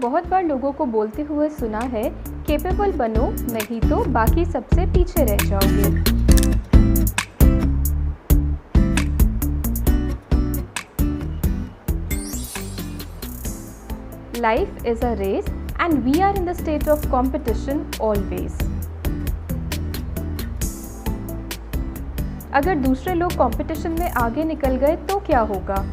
बहुत बार लोगों को बोलते हुए सुना है, कैपेबल बनो नहीं तो बाकी सबसे पीछे रह जाओगे। Life is a race and we are in the state of competition always. अगर दूसरे लोग कंपटीशन में आगे निकल गए तो क्या होगा?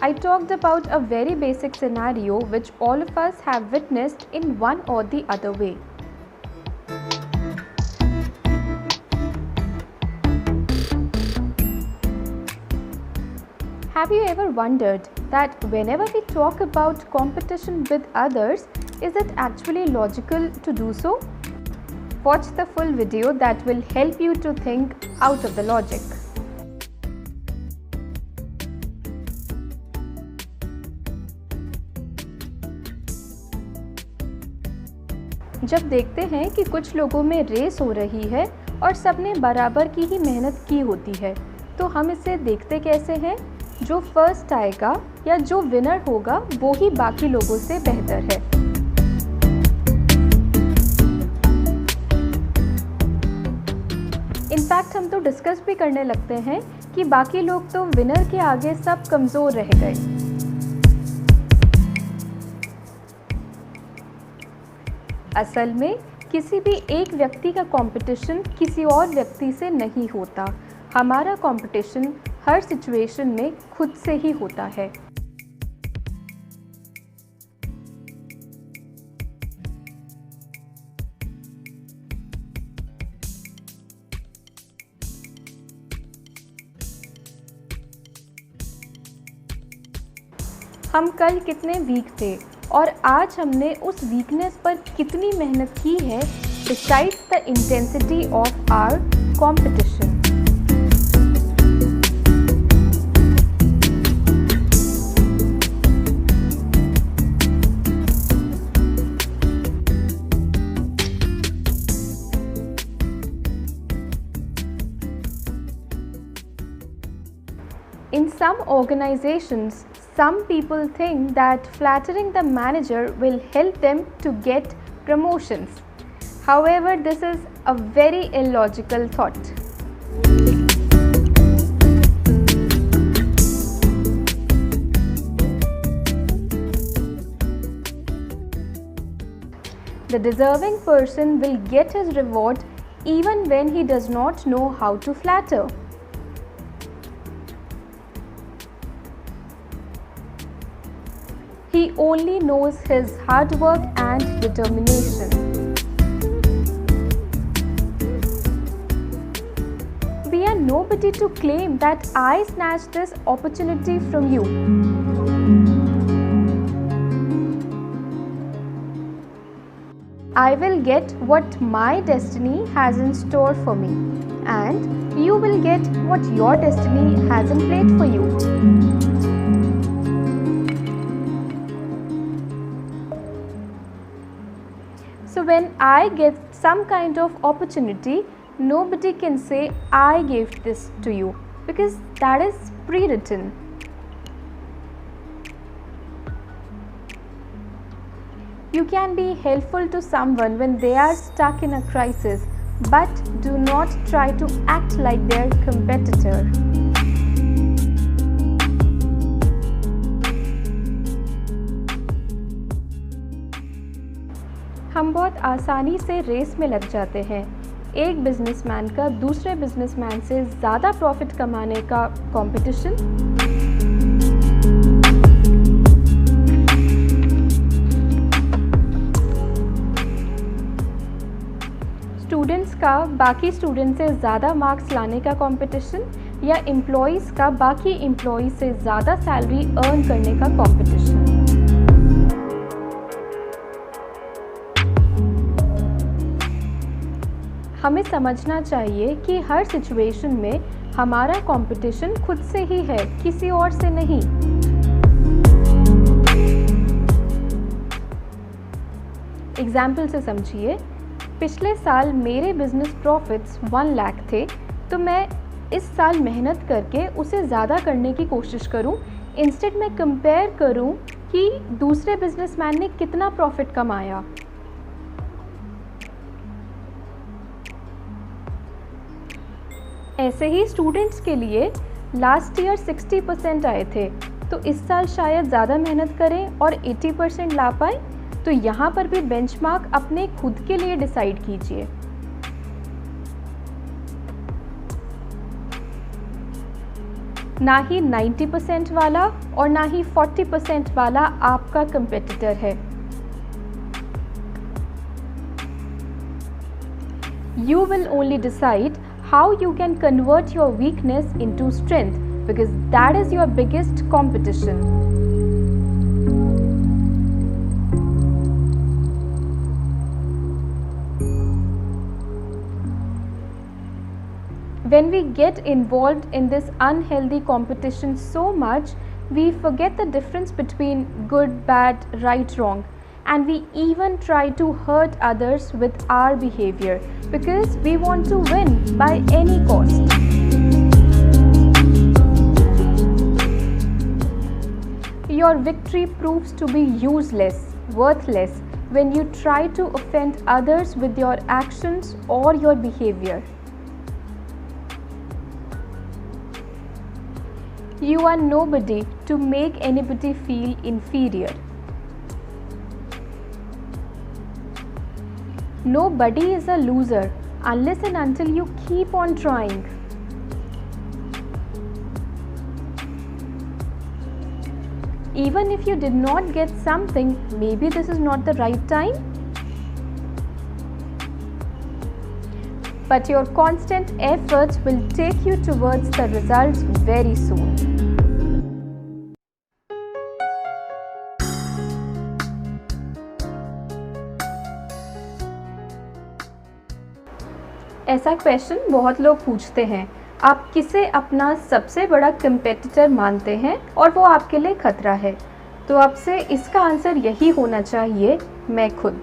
I talked about a very basic scenario which all of us have witnessed in one or the other way. Have you ever wondered that whenever we talk about competition with others, is it actually logical to do so? Watch the full video that will help you to think out of the logic. जब देखते हैं कि कुछ लोगों में race हो रही है और सबने बराबर की ही मेहनत की होती है, तो हम इसे देखते कैसे हैं? जो फर्स्ट आएगा या जो विनर होगा वो ही बाकी लोगों से बेहतर है। इनफैक्ट हम तो डिस्कस भी करने लगते हैं कि बाकी लोग तो विनर के आगे सब कमज़ोर रह गए। असल में किसी भी एक व्यक्ति का कंपटीशन किसी और व्यक्ति से नहीं होता। हमारा कंपटीशन हर सिचुएशन में खुद से ही होता है। हम कल कितने वीक थे और आज हमने उस वीकनेस पर कितनी मेहनत की है, decides the intensity of our competition. In some organizations, some people think that flattering the manager will help them to get promotions. However, this is a very illogical thought. The deserving person will get his reward even when he does not know how to flatter. He only knows his hard work and determination. We are nobody to claim that I snatched this opportunity from you. I will get what my destiny has in store for me, and you will get what your destiny has in plate for you. So when I get some kind of opportunity, nobody can say I gave this to you, because that is pre-written. You can be helpful to someone when they are stuck in a crisis, but do not try to act like their competitor. हम बहुत आसानी से race में लग जाते हैं। एक businessman का दूसरे बिजनेसमैन से ज़्यादा प्रॉफिट कमाने का कंपटीशन, स्टूडेंट्स का बाकी स्टूडेंट से ज़्यादा मार्क्स लाने का कंपटीशन, या एम्प्लॉयज़ का बाकी एम्प्लॉयज़ से ज़्यादा सैलरी अर्न करने का कंपटीशन। हमें समझना चाहिए कि हर सिचुएशन में हमारा कंपटीशन खुद से ही है, किसी और से नहीं। एग्जाम्पल से समझिए, पिछले साल मेरे बिजनेस प्रॉफिट्स 1 लाख थे, तो मैं इस साल मेहनत करके उसे ज़्यादा करने की कोशिश करूं, इंस्टेड मैं कंपेयर करूं कि दूसरे बिजनेसमैन ने कितना प्रॉफिट कमाया। ऐसे ही स्टूडेंट्स के लिए लास्ट ईयर 60% आए थे, तो इस साल शायद ज़्यादा मेहनत करें और 80% ला पाए। तो यहाँ पर भी बेंचमार्क अपने खुद के लिए डिसाइड कीजिए। ना ही 90% वाला और ना ही 40% वाला आपका कंपेटिटर है। You will only decide how you can convert your weakness into strength, because that is your biggest competition. When we get involved in this unhealthy competition so much, we forget the difference between good, bad, right, wrong, and we even try to hurt others with our behavior because we want to win by any cost. Your victory proves to be useless, worthless, when you try to offend others with your actions or your behavior. You are nobody to make anybody feel inferior. Nobody is a loser unless and until you keep on trying. Even if you did not get something, maybe this is not the right time. But your constant efforts will take you towards the results very soon. ऐसा question बहुत लोग पूछते हैं, आप किसे अपना सबसे बड़ा कंपेटिटर मानते हैं और वो आपके लिए खतरा है? तो आपसे इसका आंसर यही होना चाहिए, मैं खुद।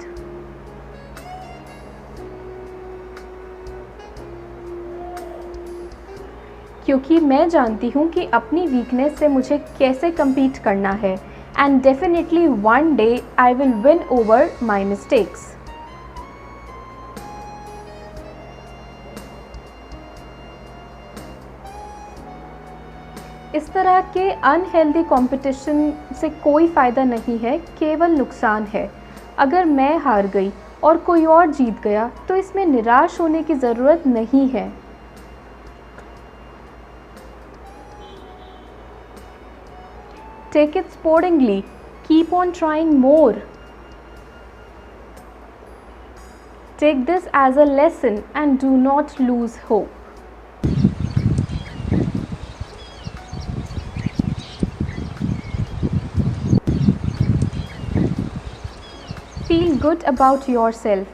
क्योंकि मैं जानती हूँ कि अपनी वीकनेस से मुझे कैसे compete करना है, and definitely one day I will win over my mistakes. इस तरह के अनहेल्दी कंपटीशन से कोई फ़ायदा नहीं है, केवल नुकसान है। अगर मैं हार गई और कोई और जीत गया तो इसमें निराश होने की ज़रूरत नहीं है। Take it sportingly, keep on trying more. Take this as a lesson and do not lose hope. Feel good about yourself.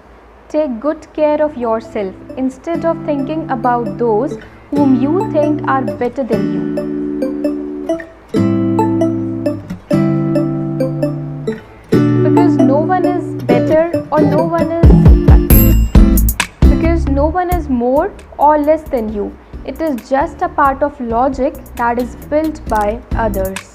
Take good care of yourself instead of thinking about those whom you think are better than you. Because no one is better or no one is more or less than you. It is just a part of logic that is built by others.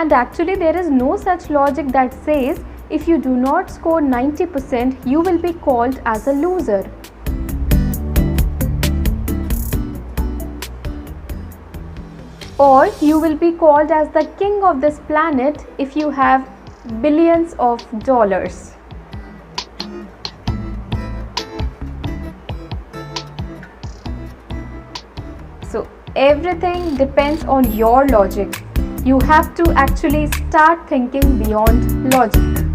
And actually there is no such logic that says if you do not score 90%, you will be called as a loser. Or you will be called as the king of this planet if you have billions of dollars. So everything depends on your logic. You have to actually start thinking beyond logic.